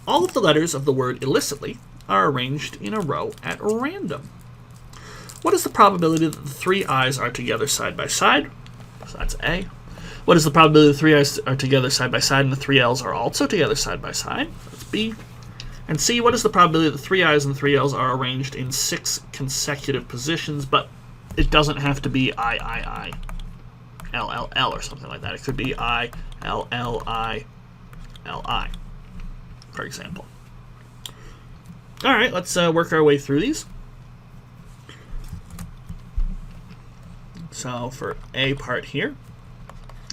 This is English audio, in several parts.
all of the letters of the word illicitly are arranged in a row at random. What is the probability that the three i's are together side by side? So that's A. What is the probability the three i's are together side by side and the three l's are also together side by side? That's B. And C, what is the probability that the three i's and the three l's are arranged in 6 consecutive positions, but it doesn't have to be I, L, L, L, or something like that. It could be I, L, L, I, L, I, for example. All right, let's work our way through these. So for A part here,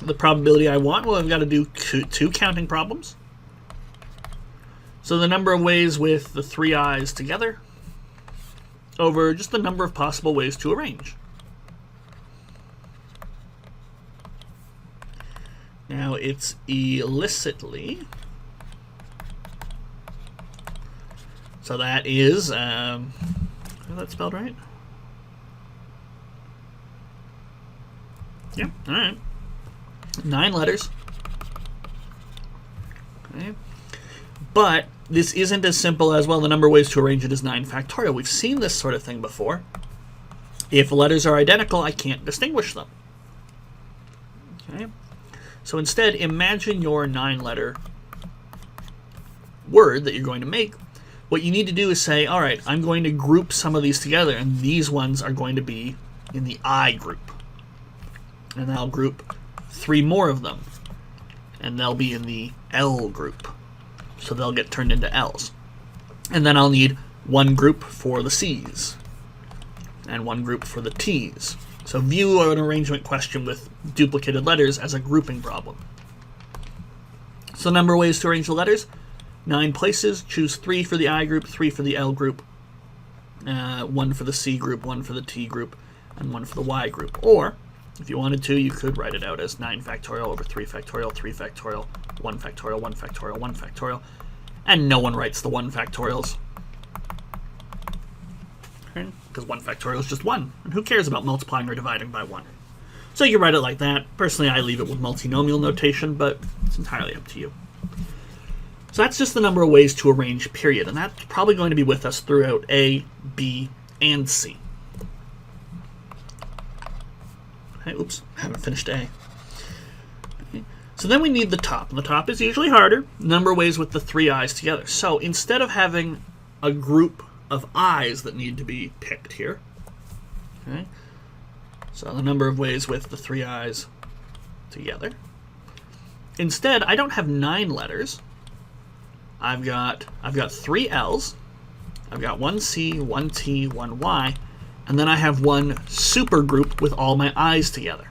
the probability I want, well, I've got to do two counting problems. So the number of ways with the three i's together over just the number of possible ways to arrange. Now it's illicitly. So that is, is that spelled right? Yeah, all right. 9 letters. Okay. But this isn't as simple as, well, the number of ways to arrange it is 9 factorial. We've seen this sort of thing before. If letters are identical, I can't distinguish them. Okay. So instead, imagine your 9-letter word that you're going to make. What you need to do is say, all right, I'm going to group some of these together, and these ones are going to be in the I group. And I'll group 3 more of them, and they'll be in the L group. So they'll get turned into L's. And then I'll need 1 group for the C's, and 1 group for the T's. So view an arrangement question with duplicated letters as a grouping problem. So number of ways to arrange the letters, 9 places. Choose 3 for the I group, 3 for the L group, 1 for the C group, 1 for the T group, and 1 for the Y group. Or, if you wanted to, you could write it out as 9 factorial over 3 factorial, 3 factorial, 1 factorial, 1 factorial, 1 factorial. And no one writes the 1 factorials. Okay? Because 1 factorial is just 1. And who cares about multiplying or dividing by 1? So you can write it like that. Personally, I leave it with multinomial notation, but it's entirely up to you. So that's just the number of ways to arrange, period. And that's probably going to be with us throughout A, B, and C. Okay, oops, haven't finished A. Okay. So then we need the top. And the top is usually harder. Number of ways with the 3 i's together. So instead of having a group of i's that need to be picked here, okay, so the number of ways with the 3 i's together. Instead, I don't have 9 letters. I've got 3 L's. I've got 1 C, 1 T, 1 Y, and then I have 1 super group with all my i's together.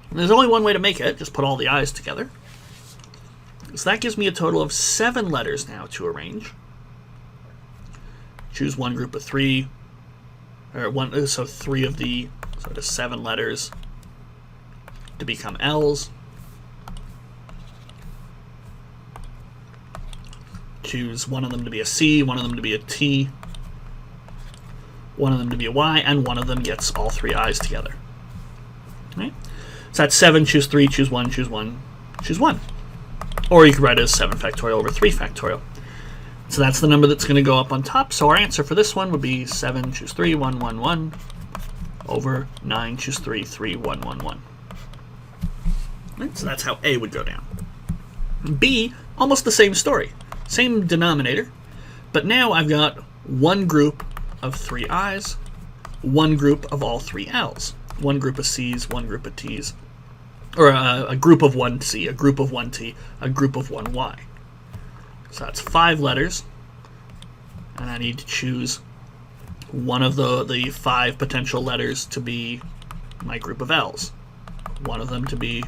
And there's only one way to make it, just put all the i's together. So that gives me a total of 7 letters now to arrange. Choose 1 group of 3, or 1, so 3 of the sort of 7 letters to become L's. Choose 1 of them to be a C, 1 of them to be a T, 1 of them to be a Y, and 1 of them gets all 3 i's together. Right? So that's 7, choose 3, choose 1, choose 1, choose 1. Or you could write it as 7 factorial over 3 factorial. So that's the number that's going to go up on top. So our answer for this one would be 7, choose 3, 1, 1, 1, over 9, choose 3, 3, 1, 1, 1. Right? So that's how A would go down. B, almost the same story. Same denominator, but now I've got 1 group of 3 i's, 1 group of all 3 L's, 1 group of C's, 1 group of T's, or a group of 1 C, a group of 1 T, a group of 1 Y. So that's 5 letters, and I need to choose one of the 5 potential letters to be my group of L's, one of them to be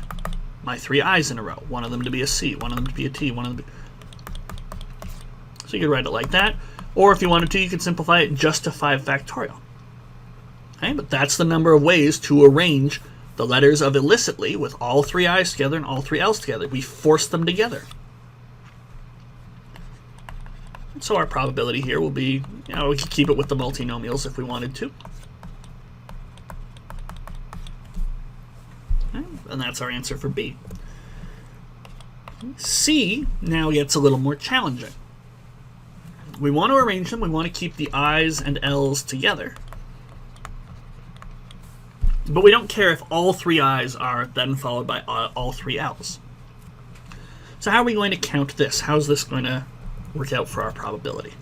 my 3 i's in a row, one of them to be a C, one of them to be a T, one of them to be... So you could write it like that, or if you wanted to, you could simplify it just to 5 factorial. Okay, but that's the number of ways to arrange the letters of illicitly with all 3 i's together and all 3 l's together. We force them together. So our probability here will be, we could keep it with the multinomials if we wanted to. Okay, and that's our answer for B. C now gets a little more challenging. We want to arrange them. We want to keep the I's and L's together. But we don't care if all 3 I's are then followed by all 3 L's. So how are we going to count this? How is this going to work out for our probability?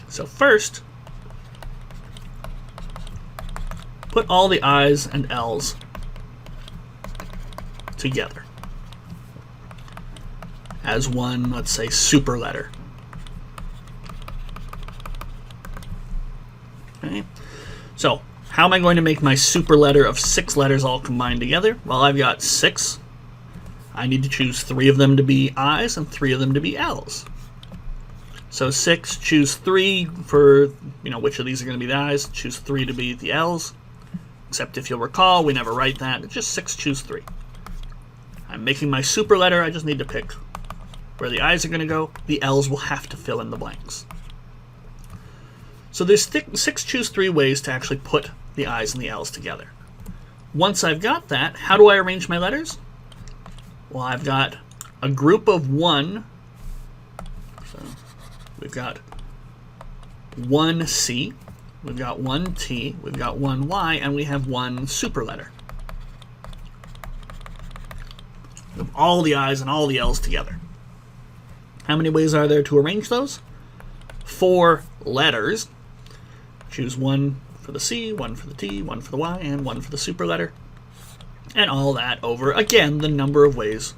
So first, put all the I's and L's together as one, let's say, super letter. Okay. So how am I going to make my super letter of 6 letters all combined together? Well, I've got 6. I need to choose 3 of them to be I's and 3 of them to be L's. So 6, choose 3 for, which of these are going to be the I's, choose 3 to be the L's. Except if you'll recall, we never write that. It's just 6, choose 3. I'm making my super letter. I just need to pick where the I's are going to go. The L's will have to fill in the blanks. So there's 6 choose 3 ways to actually put the I's and the L's together. Once I've got that, how do I arrange my letters? Well, I've got a group of 1. So we've got 1 C, we've got 1 T, we've got 1 Y, and we have 1 super letter. We have all the I's and all the L's together. How many ways are there to arrange those? 4 letters. Choose 1 for the C, 1 for the T, 1 for the Y, and 1 for the super letter. And all that over, again, the number of ways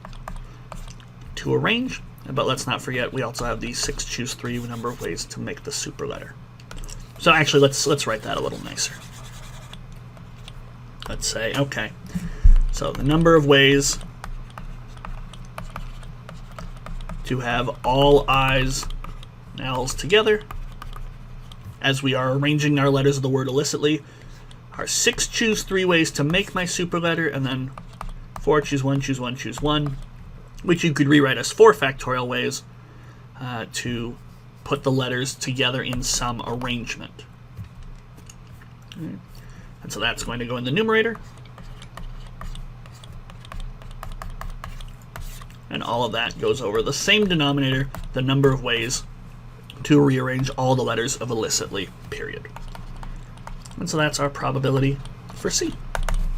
to arrange. But let's not forget, we also have the 6 choose 3 number of ways to make the super letter. So actually, let's write that a little nicer. Let's say, okay, so the number of ways to have all I's and L's together, as we are arranging our letters of the word illicitly, are 6 choose 3 ways to make my super letter, and then 4 choose 1, choose 1, choose 1, which you could rewrite as 4 factorial ways to put the letters together in some arrangement. Okay. And so that's going to go in the numerator. And all of that goes over the same denominator, the number of ways to rearrange all the letters of illicitly, period. And so that's our probability for C.